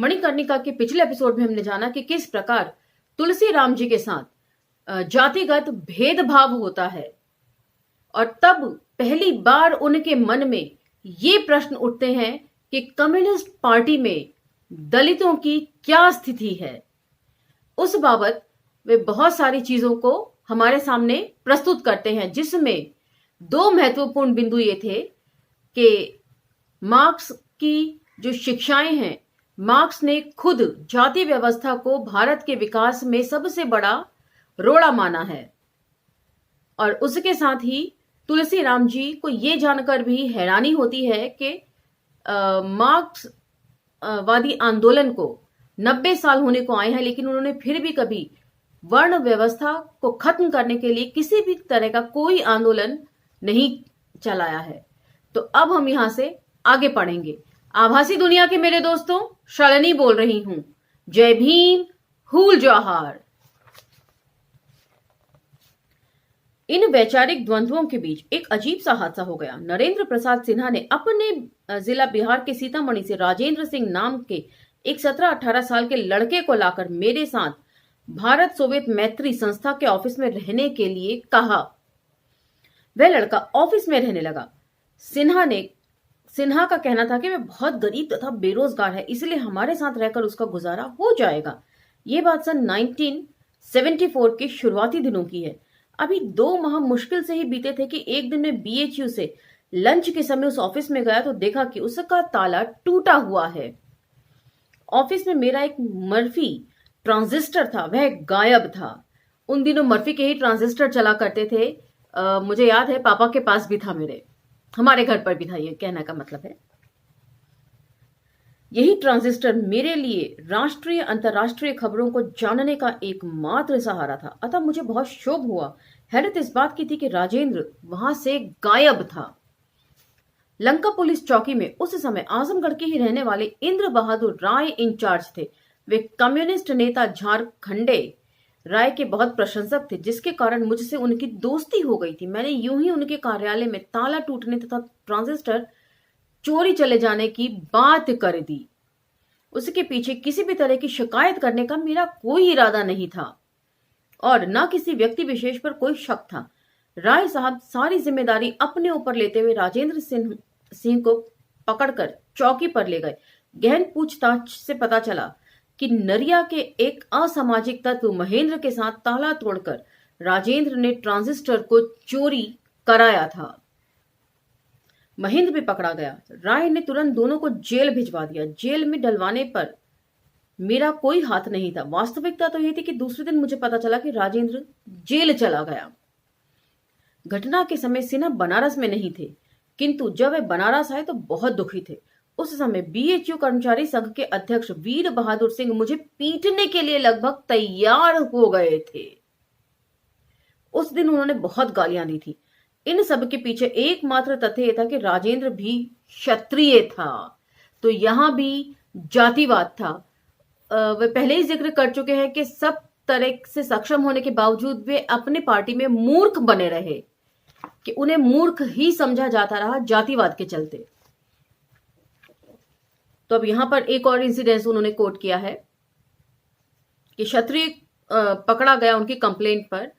मणिकर्णिका के पिछले एपिसोड में हमने जाना कि किस प्रकार तुलसी राम जी के साथ जातिगत भेदभाव होता है, और तब पहली बार उनके मन में ये प्रश्न उठते हैं कि कम्युनिस्ट पार्टी में दलितों की क्या स्थिति है। उस बाबत वे बहुत सारी चीजों को हमारे सामने प्रस्तुत करते हैं, जिसमें दो महत्वपूर्ण बिंदु ये थे कि मार्क्स की जो शिक्षाएं हैं, मार्क्स ने खुद जाति व्यवस्था को भारत के विकास में सबसे बड़ा रोड़ा माना है, और उसके साथ ही तुलसी राम जी को यह जानकर भी हैरानी होती है कि मार्क्स वादी आंदोलन को 90 साल होने को आए हैं, लेकिन उन्होंने फिर भी कभी वर्ण व्यवस्था को खत्म करने के लिए किसी भी तरह का कोई आंदोलन नहीं चलाया है। तो अब हम यहां से आगे पढ़ेंगे। आभासी दुनिया के मेरे दोस्तों, शालिनी बोल रही हूं। जय भीम, हूल जोहार। इन वैचारिक द्वंद्वों के बीच एक अजीब सा हादसा हो गया। नरेंद्र प्रसाद सिन्हा ने अपने जिला बिहार के सीतामढ़ी से राजेंद्र सिंह नाम के एक 17-18 साल के लड़के को लाकर मेरे साथ भारत सोवियत मैत्री संस्था के ऑफिस में रहने के लिए कहा। वह लड़का ऑफिस में रहने लगा। सिन्हा का कहना था कि वह बहुत गरीब तथा बेरोजगार है, इसलिए हमारे साथ रहकर उसका गुजारा हो जाएगा। यह बात सन 1974 के शुरुआती दिनों की है। अभी 2 माह मुश्किल से ही बीते थे कि एक दिन मैं BHU से लंच के समय उस ऑफिस में गया तो देखा कि उसका ताला टूटा हुआ है। ऑफिस में मेरा एक मर्फी ट्रांजिस्टर था, वह गायब था। उन दिनों मर्फी के ही ट्रांजिस्टर चला करते थे। मुझे याद है पापा के पास भी था, हमारे घर पर भी था, ये कहने का मतलब है। यही ट्रांजिस्टर मेरे लिए राष्ट्रीय अंतर्राष्ट्रीय खबरों को जानने का एकमात्र सहारा था। अतः मुझे बहुत शोक हुआ। हैरत इस बात की थी कि राजेंद्र वहां से गायब था। लंका पुलिस चौकी में उस समय आजमगढ़ के ही रहने वाले इंद्र बहादुर राय इंचार्ज थे। वे कम्युनिस्ट नेता झारखंडे राय के बहुत प्रशंसक थे, जिसके कारण मुझसे उनकी दोस्ती हो गई थी। मैंने यूं ही उनके कार्यालय में ताला टूटने तथा ट्रांजिस्टर चोरी चले जाने की बात कर दी। उसके पीछे किसी भी तरह की शिकायत करने का मेरा कोई इरादा नहीं था और न किसी व्यक्ति विशेष पर कोई शक था। राय साहब सारी जिम्मेदारी अपने ऊपर लेते हुए राजेंद्र सिंह को पकड़कर चौकी पर ले गए। गहन पूछताछ से पता चला कि नरिया के एक असामाजिक तत्व महेंद्र के साथ ताला तोड़कर राजेंद्र ने ट्रांजिस्टर को चोरी कराया था। महेंद्र भी पकड़ा गया। राय ने तुरंत दोनों को जेल भिजवा दिया। जेल में डलवाने पर मेरा कोई हाथ नहीं था। वास्तविकता तो यह थी कि दूसरे दिन मुझे पता चला कि राजेंद्र जेल चला गया। घटना के समय सिन्हा बनारस में नहीं थे, किंतु जब वे बनारस आए तो बहुत दुखी थे। उस समय BHU कर्मचारी संघ के अध्यक्ष वीर बहादुर सिंह मुझे पीटने के लिए लगभग तैयार हो गए थे। उस दिन उन्होंने बहुत गालियां दी थी। इन सब के पीछे एकमात्र तथ्य यह था कि राजेंद्र भी क्षत्रिय था, तो यहां भी जातिवाद था। वे पहले ही जिक्र कर चुके हैं कि सब तरह से सक्षम होने के बावजूद वे अपने पार्टी में मूर्ख बने रहे, कि उन्हें मूर्ख ही समझा जाता रहा जातिवाद के चलते। तो अब यहां पर एक और इंसिडेंस उन्होंने कोट किया है कि क्षत्रिय पकड़ा गया उनकी कंप्लेंट पर,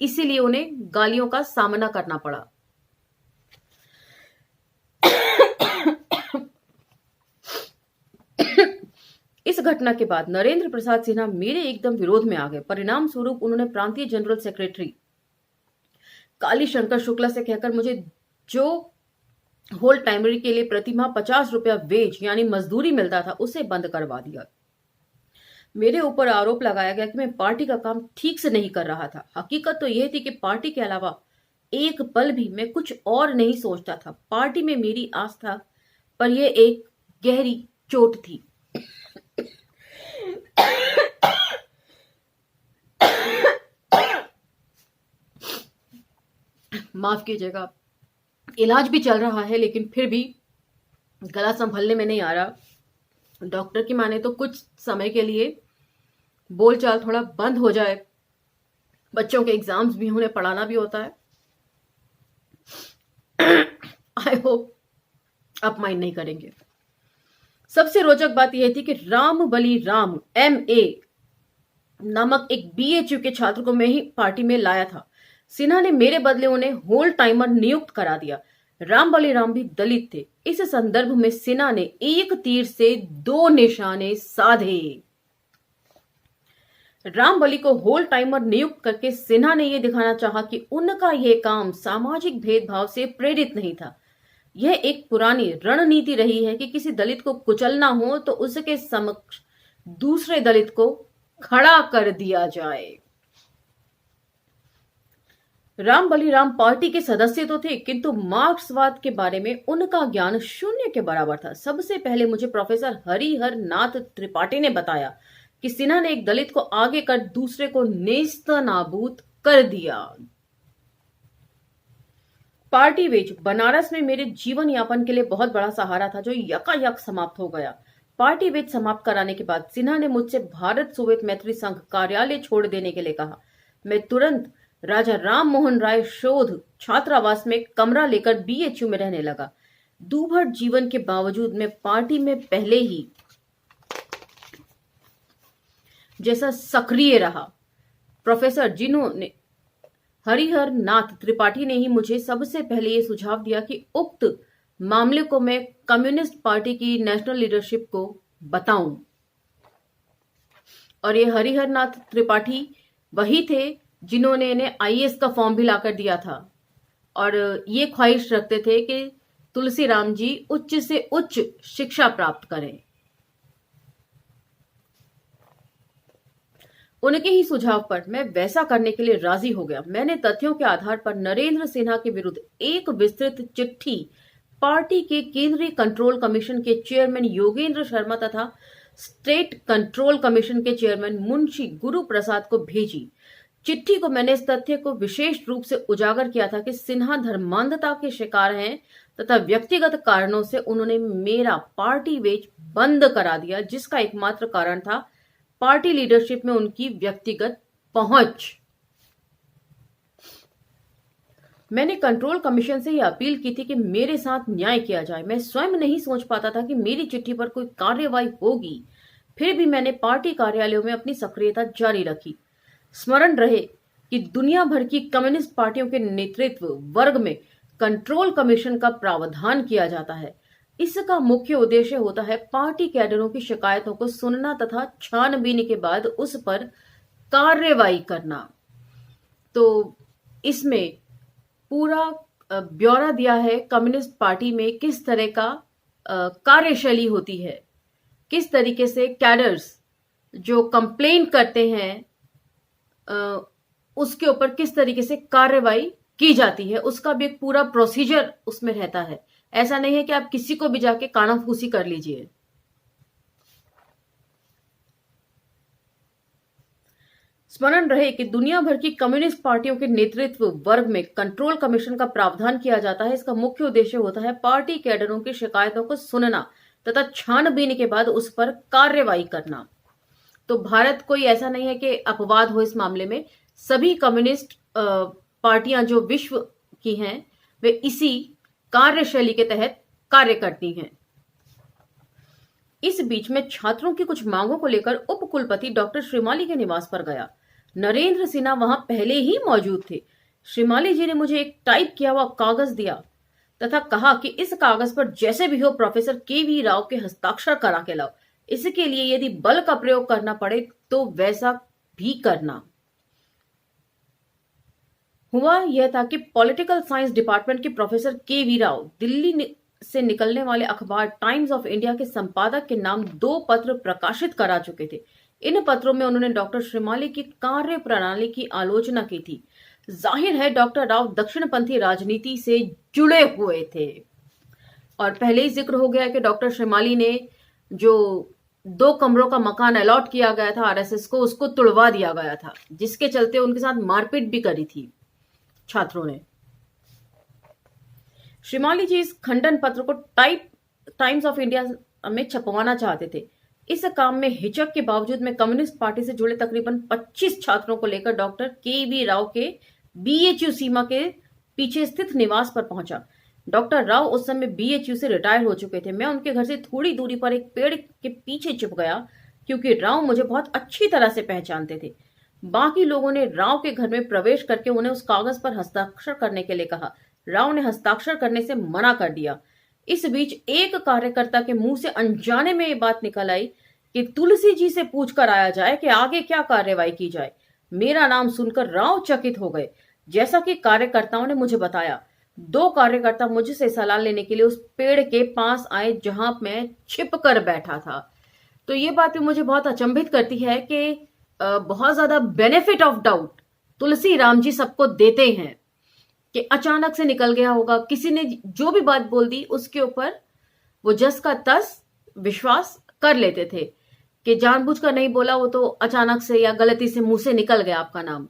इसीलिए उन्हें गालियों का सामना करना पड़ा। इस घटना के बाद नरेंद्र प्रसाद सिन्हा मेरे एकदम विरोध में आ गए। परिणाम स्वरूप उन्होंने प्रांतीय जनरल सेक्रेटरी काली शंकर शुक्ला से कहकर मुझे जो होल टाइमरी के लिए प्रति माह 50 रुपया वेज यानी मजदूरी मिलता था, उसे बंद करवा दिया। मेरे ऊपर आरोप लगाया गया कि मैं पार्टी का काम ठीक से नहीं कर रहा था। हकीकत तो यह थी कि पार्टी के अलावा एक पल भी मैं कुछ और नहीं सोचता था। पार्टी में मेरी आस्था पर यह एक गहरी चोट थी। माफ कीजिएगा, इलाज भी चल रहा है लेकिन फिर भी गला संभलने में नहीं आ रहा। डॉक्टर की माने तो कुछ समय के लिए बोलचाल थोड़ा बंद हो जाए। बच्चों के एग्जाम्स भी, उन्हें पढ़ाना भी होता है। आई होप आप माइंड नहीं करेंगे। सबसे रोचक बात यह थी कि राम बली राम MA नामक एक BHU के छात्र को मैं ही पार्टी में लाया था। सिन्हा ने मेरे बदले उन्हें होल टाइमर नियुक्त करा दिया। राम बलीराम भी दलित थे। इस संदर्भ में सिन्हा ने एक तीर से दो निशाने साधे। राम बली को होल टाइमर नियुक्त करके सिन्हा ने यह दिखाना चाहा कि उनका यह काम सामाजिक भेदभाव से प्रेरित नहीं था। यह एक पुरानी रणनीति रही है कि किसी दलित को कुचलना हो तो उसके समक्ष दूसरे दलित को खड़ा कर दिया जाए। राम बलीराम पार्टी के सदस्य तो थे, किंतु मार्क्सवाद के बारे में उनका ज्ञान शून्य के बराबर था। सबसे पहले मुझे प्रोफेसर हरिहर नाथ त्रिपाठी ने बताया कि सिन्हा ने एक दलित को आगे कर दूसरे को नेस्तनाबूद कर दिया। पार्टी वेज बनारस में मेरे जीवन यापन के लिए बहुत बड़ा सहारा था, जो यकायक समाप्त हो गया। पार्टी वेज समाप्त कराने के बाद सिन्हा ने मुझसे भारत सोवियत मैत्री संघ कार्यालय छोड़ देने के लिए कहा। मैं तुरंत राजा राम मोहन राय शोध छात्रावास में कमरा लेकर BHU में रहने लगा। दूभर जीवन के बावजूद मैं पार्टी में पहले ही जैसा सक्रिय रहा। प्रोफेसर जिन्होंने हरिहर नाथ त्रिपाठी ने ही मुझे सबसे पहले यह सुझाव दिया कि उक्त मामले को मैं कम्युनिस्ट पार्टी की नेशनल लीडरशिप को बताऊं। और ये हरिहर नाथ त्रिपाठी वही थे जिन्होंने इन्हें IAS का फॉर्म भी लाकर दिया था और ये ख्वाहिश रखते थे कि तुलसीराम जी उच्च से उच्च शिक्षा प्राप्त करें। उनके ही सुझाव पर मैं वैसा करने के लिए राजी हो गया। मैंने तथ्यों के आधार पर नरेंद्र सिन्हा के विरुद्ध एक विस्तृत चिट्ठी पार्टी के केंद्रीय कंट्रोल कमीशन के चेयरमैन योगेंद्र शर्मा तथा स्टेट कंट्रोल कमीशन के चेयरमैन मुंशी गुरु प्रसाद को भेजी। चिट्ठी को मैंने इस तथ्य को विशेष रूप से उजागर किया था कि सिन्हा धर्मांधता के शिकार हैं तथा व्यक्तिगत कारणों से उन्होंने मेरा पार्टी वेज बंद करा दिया, जिसका एकमात्र कारण था पार्टी लीडरशिप में उनकी व्यक्तिगत पहुंच। मैंने कंट्रोल कमीशन से यह अपील की थी कि मेरे साथ न्याय किया जाए। मैं स्वयं नहीं सोच पाता था कि मेरी चिट्ठी पर कोई कार्यवाही होगी, फिर भी मैंने पार्टी कार्यालयों में अपनी सक्रियता जारी रखी। स्मरण रहे कि दुनिया भर की कम्युनिस्ट पार्टियों के नेतृत्व वर्ग में कंट्रोल कमीशन का प्रावधान किया जाता है। इसका मुख्य उद्देश्य होता है पार्टी कैडरों की शिकायतों को सुनना तथा छानबीन के बाद उस पर कार्यवाही करना। तो इसमें पूरा ब्यौरा दिया है कम्युनिस्ट पार्टी में किस तरह का कार्यशैली होती है, किस तरीके से कैडर्स जो कंप्लेन करते हैं उसके ऊपर किस तरीके से कार्यवाही की जाती है, उसका भी एक पूरा प्रोसीजर उसमें रहता है। ऐसा नहीं है कि आप किसी को भी जाके कानाफूसी कर लीजिए। स्मरण रहे कि दुनिया भर की कम्युनिस्ट पार्टियों के नेतृत्व वर्ग में कंट्रोल कमीशन का प्रावधान किया जाता है। इसका मुख्य उद्देश्य होता है पार्टी कैडरों की शिकायतों को सुनना तथा छानबीन के बाद उस पर कार्यवाही करना। तो भारत कोई ऐसा नहीं है कि अपवाद हो इस मामले में। सभी कम्युनिस्ट पार्टियां जो विश्व की हैं वे इसी कार्यशैली के तहत कार्य करती हैं। इस बीच में छात्रों की कुछ मांगों को लेकर उप कुलपति डॉक्टर श्रीमाली के निवास पर गया। नरेंद्र सिन्हा वहां पहले ही मौजूद थे। श्रीमाली जी ने मुझे एक टाइप किया हुआ कागज दिया तथा कहा कि इस कागज पर जैसे भी हो प्रोफेसर KV राव के हस्ताक्षर करा के लाओ। इसके लिए यदि बल का प्रयोग करना पड़े तो वैसा भी करना। हुआ यह था कि पॉलिटिकल साइंस डिपार्टमेंट के प्रोफेसर KV राव दिल्ली से निकलने वाले अखबार टाइम्स ऑफ इंडिया के संपादक के नाम 2 पत्र प्रकाशित करा चुके थे। इन पत्रों में उन्होंने डॉक्टर श्रीमाली की कार्य प्रणाली की आलोचना की थी। जाहिर है डॉक्टर राव दक्षिणपंथी राजनीति से जुड़े हुए थे और पहले ही जिक्र हो गया कि डॉक्टर श्रीमाली ने जो 2 कमरों का मकान अलॉट किया गया था RSS को, उसको तुड़वा दिया गया था, जिसके चलते उनके साथ मारपीट भी करी थी छात्रों ने। श्रीमाली जी इस खंडन पत्र को टाइम्स ऑफ इंडिया में छपवाना चाहते थे। इस काम में हिचक के बावजूद मैं कम्युनिस्ट पार्टी से जुड़े तकरीबन 25 छात्रों को लेकर डॉक्टर KV राव के BHU सीमा के पीछे स्थित निवास पर पहुंचा। डॉक्टर राव उस समय बीएचयू से रिटायर हो चुके थे। मैं उनके घर से थोड़ी दूरी पर एक पेड़ के पीछे छिप गया, क्योंकि राव मुझे बहुत अच्छी तरह से पहचानते थे। बाकी लोगों ने राव के घर में प्रवेश करके उन्हें उस कागज पर हस्ताक्षर करने के लिए कहा। राव ने हस्ताक्षर करने से मना कर दिया। इस बीच एक कार्यकर्ता के मुंह से अनजाने में ये बात निकल आई कि तुलसी जी से पूछकर आया जाए कि आगे क्या कार्रवाई की जाए। मेरा नाम सुनकर राव चकित हो गए। जैसा कि कार्यकर्ताओं ने मुझे बताया, दो कार्यकर्ता मुझसे सलाह लेने के लिए उस पेड़ के पास आए जहां मैं छिप कर बैठा था। तो ये बात भी मुझे बहुत अचंभित करती है कि बहुत ज्यादा benefit of doubt Tulsi Ram ji सबको देते हैं कि अचानक से निकल गया होगा, किसी ने जो भी बात बोल दी उसके ऊपर वो जस का तस विश्वास कर लेते थे कि जानबूझकर नहीं बोला, वो तो अचानक से या गलती से मुंह से निकल गया आपका नाम।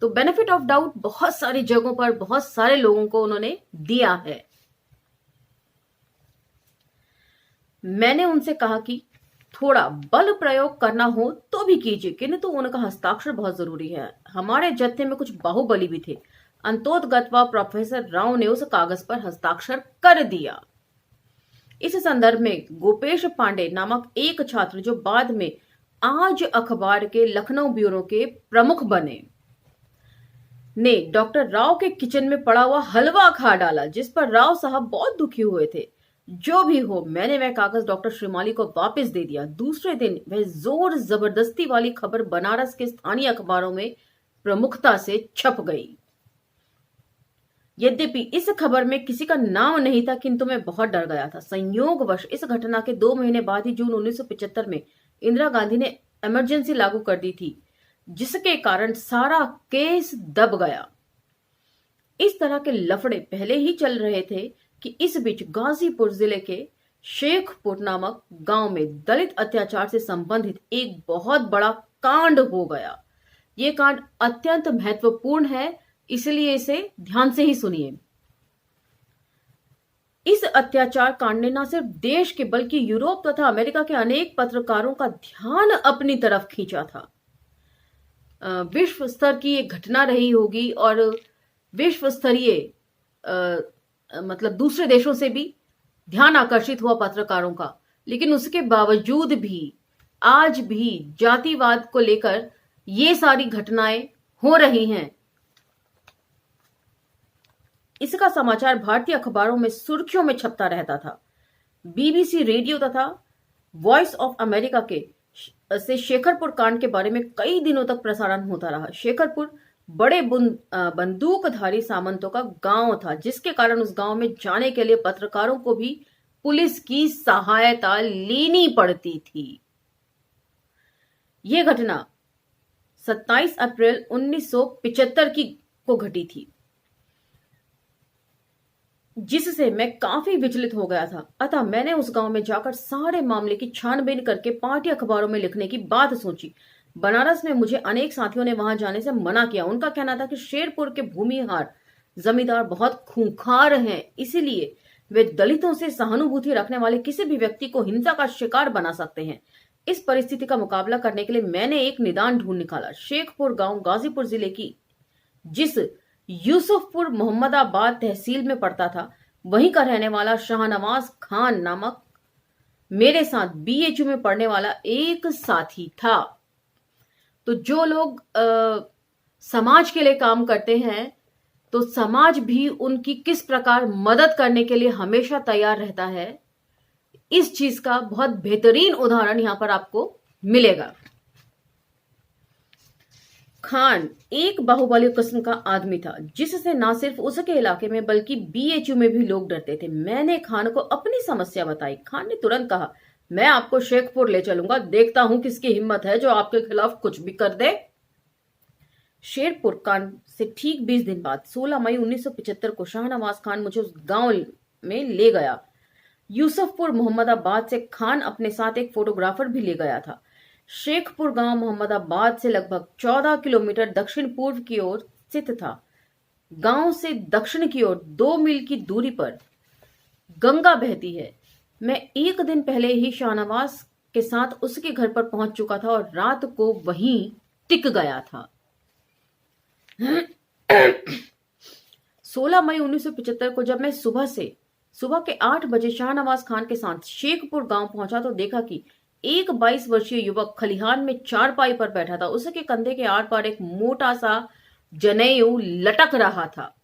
तो बेनिफिट ऑफ डाउट बहुत सारी जगहों पर बहुत सारे लोगों को उन्होंने दिया है। मैंने उनसे कहा कि थोड़ा बल प्रयोग करना हो तो भी कीजिए, किंतु उनका हस्ताक्षर बहुत जरूरी है। हमारे जत्थे में कुछ बाहुबली भी थे। अंतोतगत्वा प्रोफेसर राव ने उस कागज पर हस्ताक्षर कर दिया। इस संदर्भ में गोपेश पांडे नामक एक छात्र, जो बाद में आज अखबार के लखनऊ ब्यूरो के प्रमुख बने, ने डॉक्टर राव के किचन में पड़ा हुआ हलवा खा डाला, जिस पर राव साहब बहुत दुखी हुए थे। जो भी हो, मैंने वह कागज डॉक्टर श्रीमाली को वापस दे दिया। दूसरे दिन वह जोर जबरदस्ती वाली खबर बनारस के स्थानीय अखबारों में प्रमुखता से छप गई। यद्यपि इस खबर में किसी का नाम नहीं था, किंतु मैं बहुत डर गया था। संयोगवश इस घटना के 2 महीने बाद ही जून 1975 में इंदिरा गांधी ने इमरजेंसी लागू कर दी थी, जिसके कारण सारा केस दब गया। इस तरह के लफड़े पहले ही चल रहे थे कि इस बीच गाजीपुर जिले के शेखपुर नामक गांव में दलित अत्याचार से संबंधित एक बहुत बड़ा कांड हो गया। यह कांड अत्यंत महत्वपूर्ण है, इसलिए इसे ध्यान से ही सुनिए। इस अत्याचार कांड ने न सिर्फ देश के बल्कि यूरोप तथा अमेरिका के अनेक पत्रकारों का ध्यान अपनी तरफ खींचा था। विश्व स्तर की एक घटना रही होगी और विश्व स्तरीय मतलब दूसरे देशों से भी ध्यान आकर्षित हुआ पत्रकारों का। लेकिन उसके बावजूद भी आज भी जातिवाद को लेकर ये सारी घटनाएं हो रही हैं। इसका समाचार भारतीय अखबारों में सुर्खियों में छपता रहता था। बीबीसी रेडियो तथा वॉइस ऑफ अमेरिका के से शेखरपुर कांड के बारे में कई दिनों तक प्रसारण होता रहा। शेखरपुर बड़े बंदूकधारी सामंतों का गांव था, जिसके कारण उस गांव में जाने के लिए पत्रकारों को भी पुलिस की सहायता लेनी पड़ती थी। यह घटना 27 अप्रैल 1975 को घटी थी, जिससे मैं काफी विचलित हो गया था। अतः मैंने उस गांव में जाकर सारे मामले की छानबीन करके पार्टी अखबारों में लिखने की बात सोची। बनारस में मुझे अनेक साथियों ने वहां जाने से मना किया। उनका कहना था कि शेरपुर के भूमिहार जमींदार बहुत खूंखार हैं, इसीलिए वे दलितों से सहानुभूति रखने वाले किसी भी व्यक्ति को हिंसा का शिकार बना सकते हैं। इस परिस्थिति का मुकाबला करने के लिए मैंने एक निदान ढूंढ निकाला। शेखपुर गांव गाजीपुर जिले की जिस यूसुफपुर मोहम्मदाबाद तहसील में पड़ता था, वहीं का रहने वाला शाहनवाज खान नामक मेरे साथ बीएचयू में पढ़ने वाला एक साथी था। तो जो लोग समाज के लिए काम करते हैं, तो समाज भी उनकी किस प्रकार मदद करने के लिए हमेशा तैयार रहता है, इस चीज का बहुत बेहतरीन उदाहरण यहां पर आपको मिलेगा। खान एक बाहुबली किस्म का आदमी था, जिससे ना सिर्फ उसके इलाके में बल्कि बीएचयू में भी लोग डरते थे। मैंने खान को अपनी समस्या बताई। खान ने तुरंत कहा, मैं आपको शेखपुर ले चलूंगा, देखता हूं किसकी हिम्मत है जो आपके खिलाफ कुछ भी कर दे। शेरपुर कांड से ठीक 20 दिन बाद 16 मई 1975 को शाहनवाज खान मुझे उस गांव में ले गया। यूसुफपुर मोहम्मदाबाद से खान अपने साथ एक फोटोग्राफर भी ले गया था। शेखपुर गांव मोहम्मदाबाद से लगभग 14 किलोमीटर दक्षिण पूर्व की ओर स्थित था। गांव से दक्षिण की ओर 2 मील की दूरी पर गंगा बहती है। मैं एक दिन पहले ही शाहनवाज के साथ उसके घर पर पहुंच चुका था और रात को वहीं टिक गया था। 16 मई 1975 को जब मैं सुबह के 8 बजे शाहनवाज खान के साथ शेखपुर गांव पहुंचा तो देखा कि एक 22 वर्षीय युवक खलिहान में चारपाई पर बैठा था। उसके कंधे के आर पार एक मोटा सा जनेऊ लटक रहा था।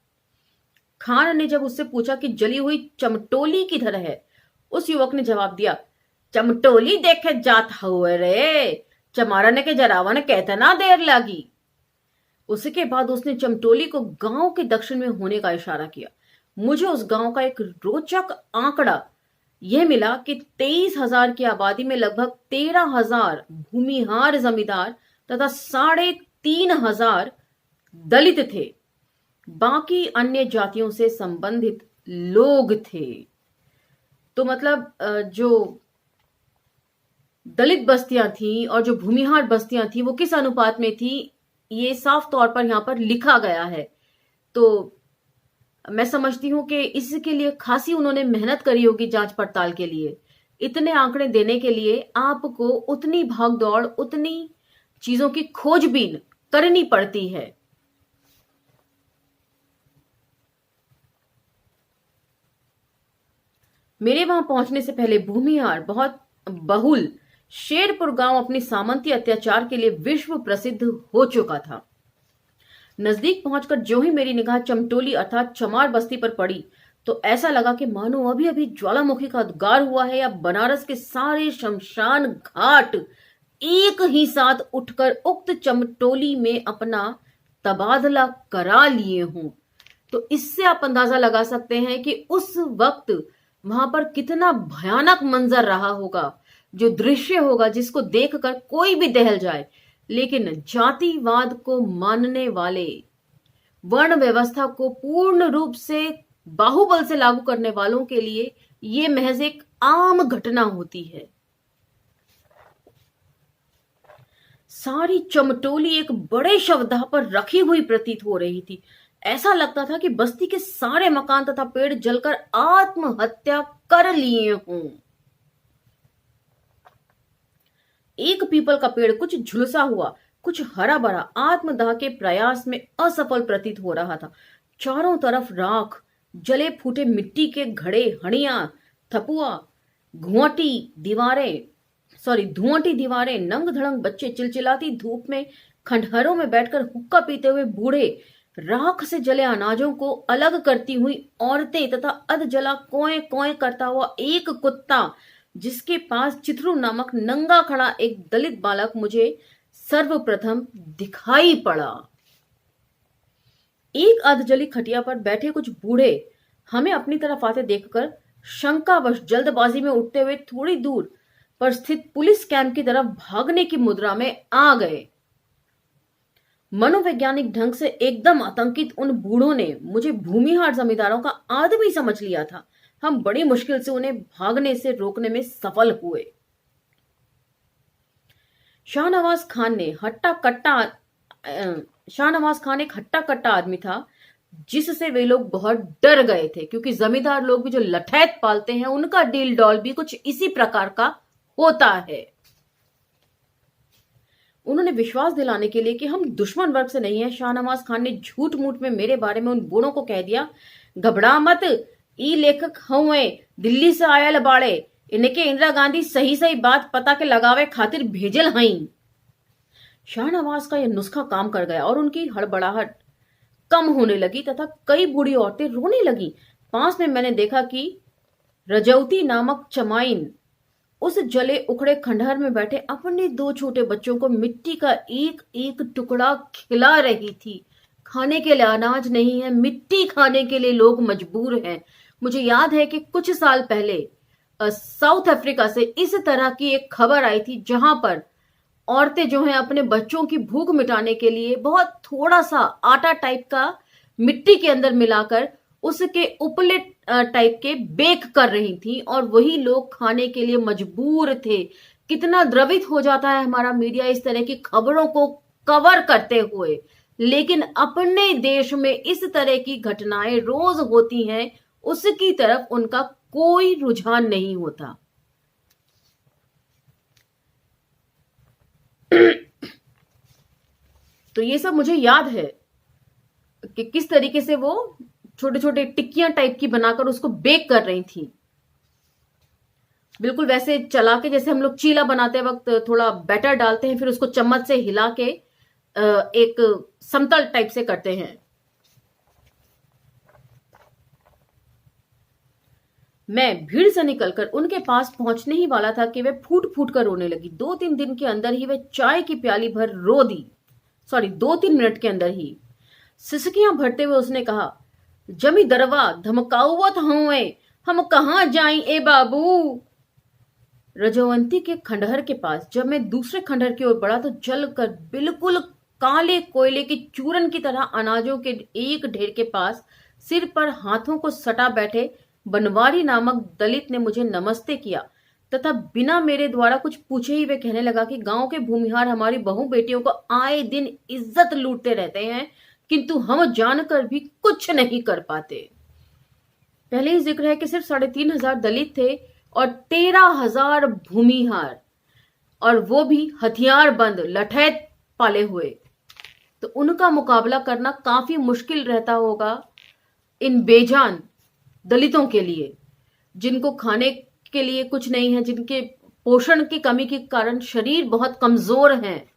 खान ने जब उससे पूछा कि जली हुई चमटोली किधर है, उस युवक ने जवाब दिया, चमटोली देखे जात हुए रे, चमारने के जरावन कहतना देर लगी। उसके बाद उसने चमटोली को गांव के दक्षिण में होने का इशारा किया। मुझे उस गांव का एक रोचक आंकड़ा यह मिला कि 23,000 की आबादी में लगभग 13,000 भूमिहार जमींदार तथा 3,500 दलित थे। बाकी अन्य जातियों से संबंधित लोग थे। तो मतलब जो दलित बस्तियां थी और जो भूमिहार बस्तियां थी वो किस अनुपात में थी, ये साफ तौर पर यहां पर लिखा गया है। तो मैं समझती हूं कि इसके लिए खासी उन्होंने मेहनत करी होगी जांच पड़ताल के लिए। इतने आंकड़े देने के लिए आपको उतनी भागदौड़, उतनी चीजों की खोजबीन करनी पड़ती है। मेरे वहां पहुंचने से पहले भूमिहार बहुत बहुल शेरपुर गांव अपनी सामंती अत्याचार के लिए विश्व प्रसिद्ध हो चुका था। नजदीक पहुंचकर जो ही मेरी निगाह चमटोली अर्थात चमार बस्ती पर पड़ी तो ऐसा लगा कि मानो अभी अभी ज्वालामुखी का उद्गार हुआ है या बनारस के सारे शमशान घाट एक ही साथ उठकर उक्त चमटोली में अपना तबादला करा लिए हों। तो इससे आप अंदाजा लगा सकते हैं कि उस वक्त वहां पर कितना भयानक मंजर रहा होगा, जो दृश्य होगा जिसको देखकर कोई भी दहल जाए। लेकिन जातिवाद को मानने वाले, वर्ण व्यवस्था को पूर्ण रूप से बाहुबल से लागू करने वालों के लिए यह महज एक आम घटना होती है। सारी चमटोली एक बड़े शवदाह पर रखी हुई प्रतीत हो रही थी। ऐसा लगता था कि बस्ती के सारे मकान तथा पेड़ जलकर आत्महत्या कर लिए हों। एक पीपल का पेड़ कुछ झुलसा हुआ, कुछ हरा भरा आत्मदाह के प्रयास में असफल प्रतीत हो रहा था। चारों तरफ राख, जले फूटे मिट्टी के घड़े, हणियां, थपुआ, धुआंटी दीवारें, नंग धड़ंग बच्चे, चिलचिलाती धूप में खंडहरों में बैठकर हुक्का पीते हुए बूढ़े, राख से जले अनाजों को अलग करती हुई औरतें तथा अधजला कोए कोए करता हुआ एक कुत्ता, जिसके पास चिथरू नामक नंगा खड़ा एक दलित बालक मुझे सर्वप्रथम दिखाई पड़ा। एक अधजली खटिया पर बैठे कुछ बूढ़े हमें अपनी तरफ आते देखकर शंकावश जल्दबाजी में उठते हुए थोड़ी दूर पर स्थित पुलिस कैंप की तरफ भागने की मुद्रा में आ गए। मनोवैज्ञानिक ढंग से एकदम आतंकित उन बूढ़ों ने मुझे भूमिहार जमींदारों का आदमी समझ लिया था। हम बड़ी मुश्किल से उन्हें भागने से रोकने में सफल हुए। शाहनवाज खान एक हट्टा कट्टा आदमी था, जिससे वे लोग बहुत डर गए थे, क्योंकि जमींदार लोग भी जो लठैत पालते हैं उनका डील डॉल भी कुछ इसी प्रकार का होता है। उन्होंने विश्वास दिलाने के लिए कि हम दुश्मन वर्ग से नहीं है, शाहनवाज खान ने झूठ मूठ में मेरे बारे में उन बूढ़ों को कह दिया, घबरा मत, ई लेखक हुए दिल्ली से आयल बाड़े, इनके इंदिरा गांधी सही सही बात पता के लगावे खातिर भेजल हई। शाहनवाज का यह नुस्खा काम कर गया और उनकी हड़बड़ाहट कम होने लगी तथा कई बूढ़ी औरतें रोने लगी। पास में मैंने देखा कि रजौती नामक चमाइन उस जले उखड़े खंडहर में बैठे अपने 2 छोटे बच्चों को मिट्टी का एक एक टुकड़ा खिला रही थी। खाने के लिए अनाज नहीं है, मिट्टी खाने के लिए लोग मजबूर हैं। मुझे याद है कि कुछ साल पहले साउथ अफ्रीका से इस तरह की एक खबर आई थी, जहां पर औरतें जो हैं अपने बच्चों की भूख मिटाने के लिए बहुत थोड़ा सा आटा टाइप का मिट्टी के अंदर मिलाकर उसके उपले टाइप के बेक कर रही थी और वही लोग खाने के लिए मजबूर थे। कितना द्रवित हो जाता है हमारा मीडिया इस तरह की खबरों को कवर करते हुए, लेकिन अपने देश में इस तरह की घटनाएं रोज होती हैं, उसकी तरफ उनका कोई रुझान नहीं होता। तो ये सब मुझे याद है कि किस तरीके से वो छोटे छोटे टिक्कियां टाइप की बनाकर उसको बेक कर रही थी। बिल्कुल वैसे चला के, जैसे हम लोग चीला बनाते वक्त थोड़ा बैटर डालते हैं, फिर उसको चम्मच से हिला के एक समतल टाइप से करते हैं। मैं भीड़ से निकलकर उनके पास पहुंचने ही वाला था कि वे फूट फूट कर रोने लगी। 2-3 दिन के अंदर ही वे चाय की प्याली भर रो दी। सॉरी, 2-3 मिनट के अंदर ही सिसकियां भरते हुए उसने कहा, जमी दरवा धमकाउवत हुए, हम कहां जाएं ए बाबू। रजोवंती के खंडहर के पास जब मैं दूसरे खंडहर की ओर बढ़ा तो जलकर बिल्कुल काले कोयले के चूरन की तरह अनाजों के एक ढेर के पास सिर पर हाथों को सटा बैठे बनवारी नामक दलित ने मुझे नमस्ते किया तथा बिना मेरे द्वारा कुछ पूछे ही वे कहने लगा कि गांव के भूमिहार हमारी बहू बेटियों को आए दिन इज्जत लूटते रहते हैं, किंतु हम जानकर भी कुछ नहीं कर पाते। पहले ही जिक्र है कि सिर्फ 3,500 दलित थे और 13,000 भूमिहार, और वो भी हथियार बंद लठैत पाले हुए। तो उनका मुकाबला करना काफी मुश्किल रहता होगा इन बेजान दलितों के लिए, जिनको खाने के लिए कुछ नहीं है, जिनके पोषण की कमी के कारण शरीर बहुत कमजोर हैं।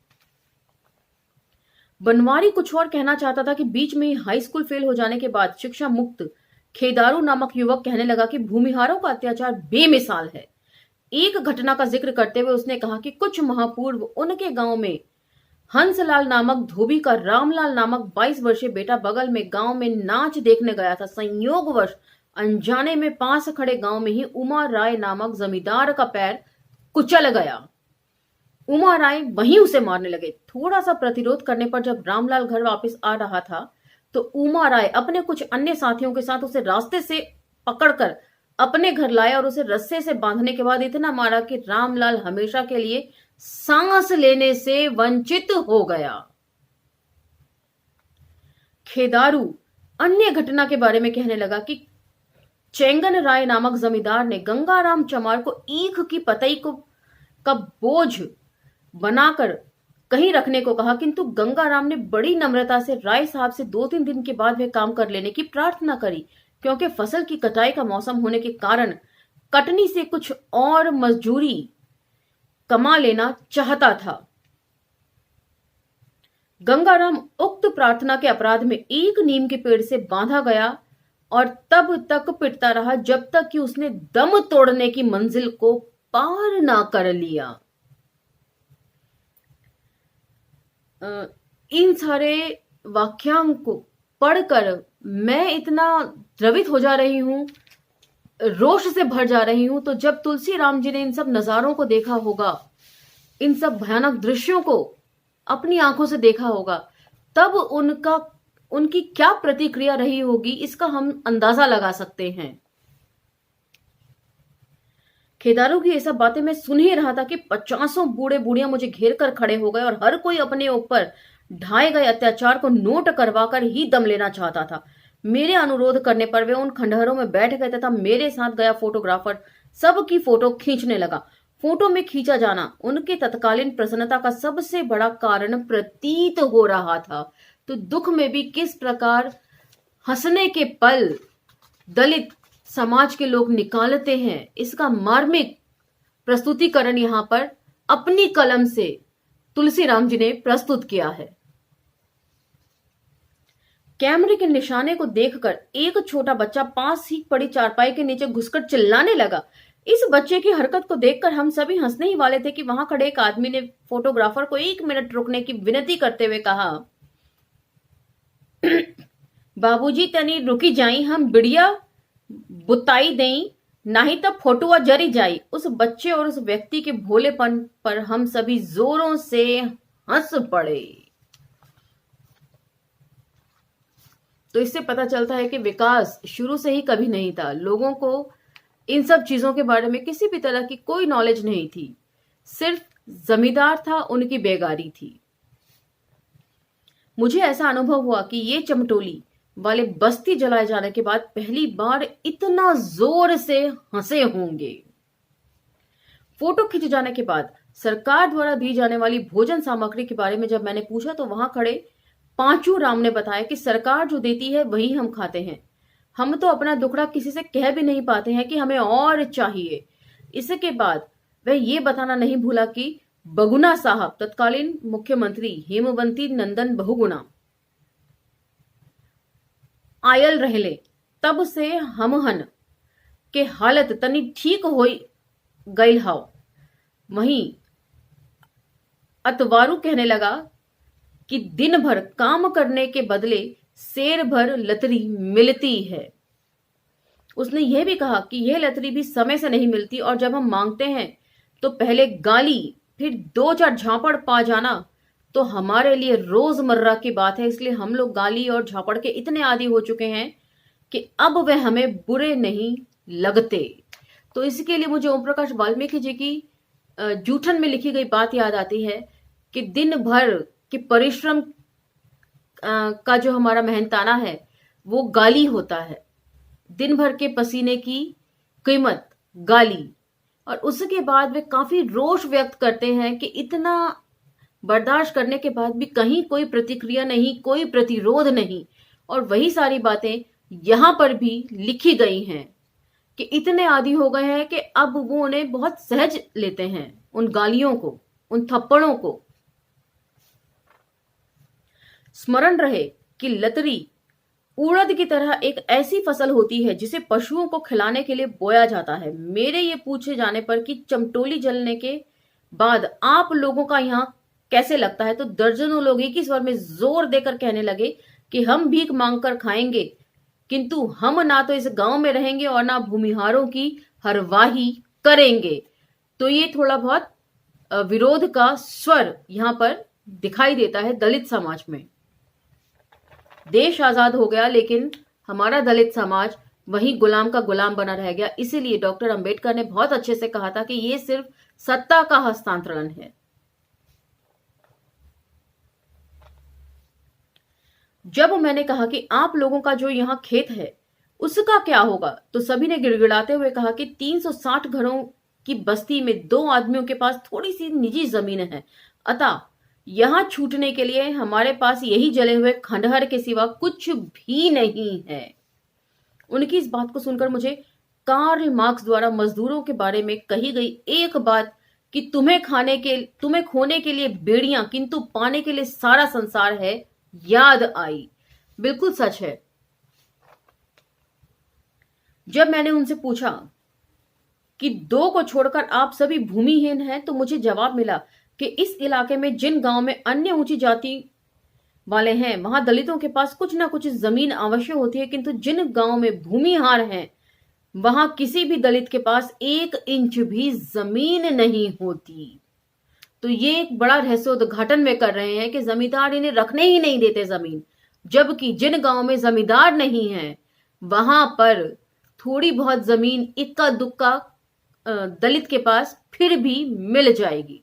बनवारी कुछ और कहना चाहता था कि बीच में ही हाई स्कूल फेल हो जाने के बाद शिक्षा मुक्त खेदारू नामक युवक कहने लगा कि भूमिहारों का अत्याचार बेमिसाल है। एक घटना का जिक्र करते हुए उसने कहा कि कुछ माह पूर्व उनके गांव में हंसलाल नामक धोबी का रामलाल नामक 22 वर्षीय बेटा बगल में गांव में नाच देखने गया था। संयोगवश अनजाने में पास खड़े गांव में ही उमा राय नामक जमींदार का पैर कुचल गया। उमा राय वहीं उसे मारने लगे। थोड़ा सा प्रतिरोध करने पर जब रामलाल घर वापस आ रहा था तो उमा राय अपने कुछ अन्य साथियों के साथ उसे रास्ते से पकड़कर अपने घर लाए और उसे रस्से से बांधने के बाद इतना मारा कि रामलाल हमेशा के लिए सांस लेने से वंचित हो गया। खेदारू अन्य घटना के बारे में कहने लगा कि चेंगन राय नामक जमींदार ने गंगाराम चमार को ईख की पतई को का बोझ बनाकर कहीं रखने को कहा, किंतु गंगाराम ने बड़ी नम्रता से राय साहब से 2-3 दिन के बाद वे काम कर लेने की प्रार्थना करी, क्योंकि फसल की कटाई का मौसम होने के कारण कटनी से कुछ और मजदूरी कमा लेना चाहता था। गंगाराम उक्त प्रार्थना के अपराध में एक नीम के पेड़ से बांधा गया और तब तक पिटता रहा जब तक कि उसने दम तोड़ने की मंजिल को पार ना कर लिया। इन सारे वाक्यांश को पढ़कर मैं इतना द्रवित हो जा रही हूं, रोष से भर जा रही हूं। तो जब तुलसी राम जी ने इन सब नजारों को देखा होगा, इन सब भयानक दृश्यों को अपनी आंखों से देखा होगा, तब उनकी क्या प्रतिक्रिया रही होगी, इसका हम अंदाजा लगा सकते हैं। खेदारू की ये सब बातें मैं सुन ही रहा था कि 50 बूढ़े बूढ़ियां मुझे घेर कर खड़े हो गए और हर कोई अपने ऊपर ढाए गए अत्याचार को नोट करवाकर ही दम लेना चाहता था। मेरे अनुरोध करने पर वे उन खंडहरों में बैठ गए तथा मेरे साथ गया फोटोग्राफर सबकी फोटो खींचने लगा। फोटो में खींचा जाना उनके तत्कालीन प्रसन्नता का सबसे बड़ा कारण प्रतीत हो रहा था। तो दुख में भी किस प्रकार हंसने के पल दलित समाज के लोग निकालते हैं, इसका मार्मिक प्रस्तुतिकरण यहां पर अपनी कलम से तुलसीराम जी ने प्रस्तुत किया है। कैमरे के निशाने को देखकर एक छोटा बच्चा पास ही पड़ी चारपाई के नीचे घुसकर चिल्लाने लगा। इस बच्चे की हरकत को देखकर हम सभी हंसने ही वाले थे कि वहां खड़े एक आदमी ने फोटोग्राफर को 1 मिनट रुकने की विनती करते हुए कहा, बाबूजी तनी रुकी जाई, हम बिड़िया बुताई देई, नहीं तो फोटुआ जरी जाई। उस बच्चे और उस व्यक्ति के भोलेपन पर हम सभी जोरों से हंस पड़े। तो इससे पता चलता है कि विकास शुरू से ही कभी नहीं था। लोगों को इन सब चीजों के बारे में किसी भी तरह की कोई नॉलेज नहीं थी, सिर्फ जमींदार था, उनकी बेगारी थी। मुझे ऐसा अनुभव हुआ कि ये चमटोली वाले बस्ती जलाए जाने के बाद पहली बार इतना जोर से हंसे होंगे। फोटो खींचे जाने के बाद सरकार द्वारा दी जाने वाली भोजन सामग्री के बारे में जब मैंने पूछा तो वहां खड़े पांचू राम ने बताया कि सरकार जो देती है वही हम खाते हैं। हम तो अपना दुखड़ा किसी से कह भी नहीं पाते हैं कि हमें और चाहिए। इसके बाद वह ये बताना नहीं भूला कि बगुना साहब, तत्कालीन मुख्यमंत्री हेमवंती नंदन बहुगुणा, आयल रहले, तब से हमहन के हालत तनी ठीक हो गई हाव। वहीं अतवारू कहने लगा कि दिन भर काम करने के बदले शेर भर लतरी मिलती है। उसने यह भी कहा कि यह लतरी भी समय से नहीं मिलती और जब हम मांगते हैं तो पहले गाली, फिर दो चार झापड़ पा जाना तो हमारे लिए रोजमर्रा की बात है। इसलिए हम लोग गाली और झापड़ के इतने आदी हो चुके हैं कि अब वे हमें बुरे नहीं लगते। तो इसके लिए मुझे ओम प्रकाश वाल्मीकि जी की जूठन में लिखी गई बात याद आती है कि दिन भर के परिश्रम का जो हमारा मेहनताना है वो गाली होता है। दिन भर के पसीने की कीमत गाली। और उसके बाद वे काफी रोष व्यक्त करते हैं कि इतना बर्दाश्त करने के बाद भी कहीं कोई प्रतिक्रिया नहीं, कोई प्रतिरोध नहीं। और वही सारी बातें यहां पर भी लिखी गई हैं कि इतने आदी हो गए हैं कि अब वो उन्हें बहुत सहज लेते हैं, उन गालियों को, उन थप्पड़ों को। स्मरण रहे कि लतरी उड़द की तरह एक ऐसी फसल होती है जिसे पशुओं को खिलाने के लिए बोया जाता है। मेरे ये पूछे जाने पर कि चमटोली जलने के बाद आप लोगों का यहाँ कैसे लगता है, तो दर्जनों लोग एक ही स्वर में जोर देकर कहने लगे कि हम भीख मांगकर खाएंगे, किंतु हम ना तो इस गांव में रहेंगे और ना भूमिहारों की हरवाही करेंगे। तो ये थोड़ा बहुत विरोध का स्वर यहां पर दिखाई देता है दलित समाज में। देश आजाद हो गया लेकिन हमारा दलित समाज वही गुलाम का गुलाम बना रह गया। इसीलिए डॉक्टर अंबेडकर ने बहुत अच्छे से कहा था कि यह सिर्फ सत्ता का हस्तांतरण है। जब मैंने कहा कि आप लोगों का जो यहां खेत है उसका क्या होगा, तो सभी ने गिड़गिड़ाते हुए कहा कि 360 घरों की बस्ती में 2 आदमियों के पास थोड़ी सी निजी जमीन है, अतः यहां छूटने के लिए हमारे पास यही जले हुए खंडहर के सिवा कुछ भी नहीं है। उनकी इस बात को सुनकर मुझे कार्ल मार्क्स द्वारा मजदूरों के बारे में कही गई एक बात कि तुम्हें खोने के लिए बेड़ियां किंतु पाने के लिए सारा संसार है, याद आई। बिल्कुल सच है। जब मैंने उनसे पूछा कि 2 को छोड़कर आप सभी भूमिहीन हैं, तो मुझे जवाब मिला कि इस इलाके में जिन गांव में अन्य ऊंची जाति वाले हैं वहां दलितों के पास कुछ ना कुछ जमीन अवश्य होती है, किंतु जिन गांव में भूमिहार हैं वहां किसी भी दलित के पास 1 इंच भी जमीन नहीं होती। तो ये एक बड़ा रहस्योद्घाटन वे कर रहे हैं कि जमींदार इन्हें रखने ही नहीं देते जमीन, जबकि जिन गांव में जमींदार नहीं है वहां पर थोड़ी बहुत जमीन इक्का दुक्का दलित के पास फिर भी मिल जाएगी।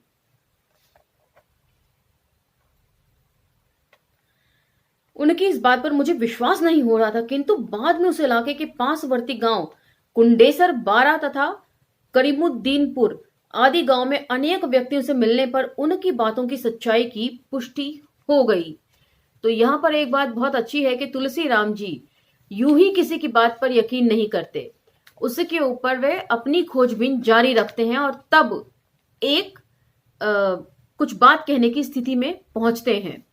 उनकी इस बात पर मुझे विश्वास नहीं हो रहा था, किंतु बाद में उस इलाके के पासवर्ती गांव कुंडेसर, बारा तथा करीमुद्दीनपुर आदि गांव में अनेक व्यक्तियों से मिलने पर उनकी बातों की सच्चाई की पुष्टि हो गई। तो यहां पर एक बात बहुत अच्छी है कि तुलसी राम जी यूं ही किसी की बात पर यकीन नहीं करते, उसके ऊपर वे अपनी खोजबीन जारी रखते हैं और तब एक कुछ बात कहने की स्थिति में पहुंचते हैं।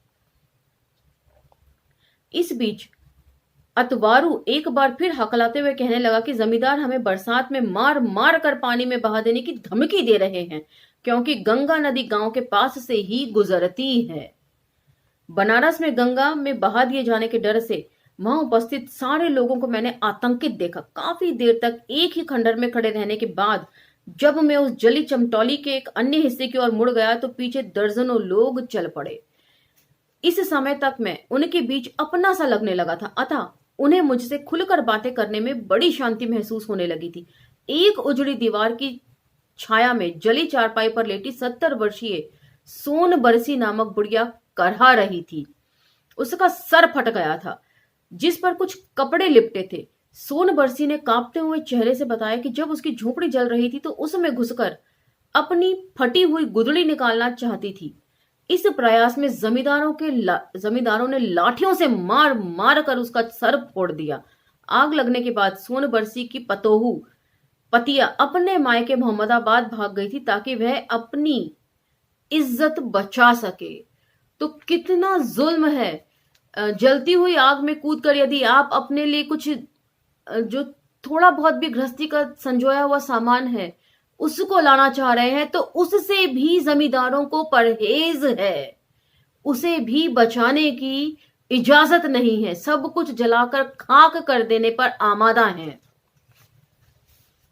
इस बीच अतवारू एक बार फिर हकलाते हुए कहने लगा कि जमींदार हमें बरसात में मार मार कर पानी में बहा देने की धमकी दे रहे हैं, क्योंकि गंगा नदी गांव के पास से ही गुजरती है। बनारस में गंगा में बहा दिए जाने के डर से वहां उपस्थित सारे लोगों को मैंने आतंकित देखा। काफी देर तक एक ही खंडहर में खड़े रहने के बाद जब मैं उस जली चमटौली के एक अन्य हिस्से की ओर मुड़ गया तो पीछे दर्जनों लोग चल पड़े। इस समय तक मैं उनके बीच अपना सा लगने लगा था, अतः उन्हें मुझसे खुलकर बातें करने में बड़ी शांति महसूस होने लगी थी। एक उजड़ी दीवार की छाया में जली चारपाई पर लेटी 70 वर्षीय सोन बरसी नामक बुढ़िया करहा रही थी। उसका सर फट गया था जिस पर कुछ कपड़े लिपटे थे। सोन बरसी ने कांपते हुए चेहरे से बताया कि जब उसकी झोपड़ी जल रही थी तो उसमें घुसकर अपनी फटी हुई गुदड़ी निकालना चाहती थी। इस प्रयास में जमींदारों ने लाठियों से मार मार कर उसका सर फोड़ दिया। आग लगने के बाद सोनबरसी की पतोहू पतिया अपने मायके मोहम्मदाबाद भाग गई थी ताकि वह अपनी इज्जत बचा सके। तो कितना जुल्म है। जलती हुई आग में कूदकर यदि आप अपने लिए कुछ जो थोड़ा बहुत भी गृहस्थी का संजोया हुआ सामान है उसको लाना चाह रहे हैं तो उससे भी जमींदारों को परहेज है, उसे भी बचाने की इजाजत नहीं है। सब कुछ जलाकर खाक कर देने पर आमादा हैं।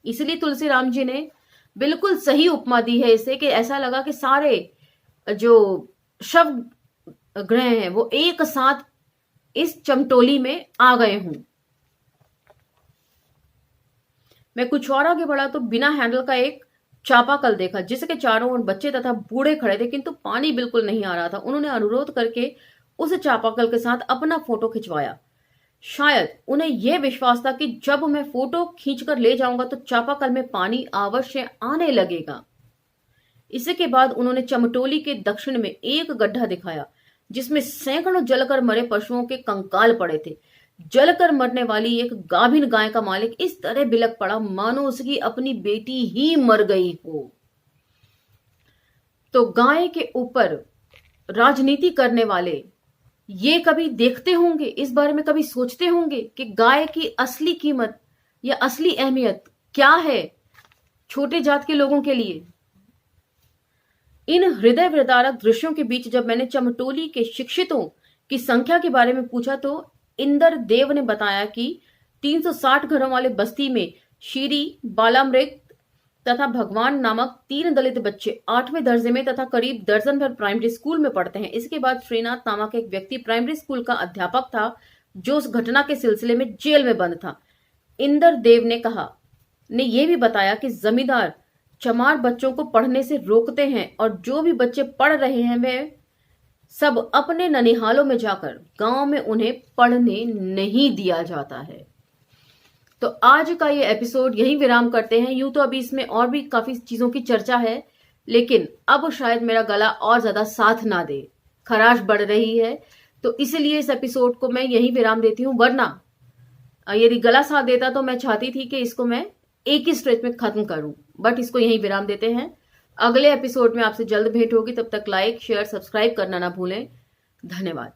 इसलिए तुलसीराम जी ने बिल्कुल सही उपमा दी है इसे कि ऐसा लगा कि सारे जो शव ग्रह हैं वो एक साथ इस चमटोली में आ गए हों। मैं कुछ और आगे बढ़ा तो बिना हैंडल का एक चापाकल देखा जिसके चारों ओर बच्चे तथा बूढ़े खड़े थे, किंतु पानी बिल्कुल नहीं आ रहा था। उन्होंने अनुरोध करके उस चापाकल के साथ अपना फोटो खिंचवाया। शायद उन्हें यह विश्वास था कि जब मैं फोटो खींचकर ले जाऊंगा तो चापाकल में पानी अवश्य आने लगेगा। इसके बाद उन्होंने चमटोली के दक्षिण में एक गड्ढा दिखाया जिसमें सैकड़ों जलकर मरे पशुओं के कंकाल पड़े थे। जलकर मरने वाली एक गाभिन गाय का मालिक इस तरह बिलक पड़ा मानो उसकी अपनी बेटी ही मर गई हो। तो गाय के ऊपर राजनीति करने वाले ये कभी देखते होंगे, इस बारे में कभी सोचते होंगे कि गाय की असली कीमत या असली अहमियत क्या है छोटे जात के लोगों के लिए। इन हृदय विदारक दृश्यों के बीच जब मैंने चमटोली के शिक्षितों की संख्या के बारे में पूछा तो इंदर देव ने बताया कि 360 घरों वाले बस्ती में श्री बालामृत तथा भगवान नामक 3 दलित बच्चे 8वें दर्जे में तथा करीब दर्जन भर प्राइमरी स्कूल में पढ़ते हैं। इसके बाद श्रीनाथ नामक एक व्यक्ति प्राइमरी स्कूल का अध्यापक था जो उस घटना के सिलसिले में जेल में बंद था। इंदर देव ने यह भी बताया कि जमींदार चमार बच्चों को पढ़ने से रोकते हैं और जो भी बच्चे पढ़ रहे हैं वे सब अपने ननिहालों में जाकर गांव में उन्हें पढ़ने नहीं दिया जाता है। तो आज का ये एपिसोड यहीं विराम करते हैं। यूं तो अभी इसमें और भी काफी चीजों की चर्चा है, लेकिन अब शायद मेरा गला और ज्यादा साथ ना दे, खराश बढ़ रही है, तो इसलिए इस एपिसोड को मैं यहीं विराम देती हूं। वरना यदि गला साथ देता तो मैं चाहती थी कि इसको मैं एक ही स्ट्रेच में खत्म करूं, बट इसको यहीं विराम देते हैं। अगले एपिसोड में आपसे जल्द भेंट होगी। तब तक लाइक शेयर सब्सक्राइब करना ना भूलें। धन्यवाद।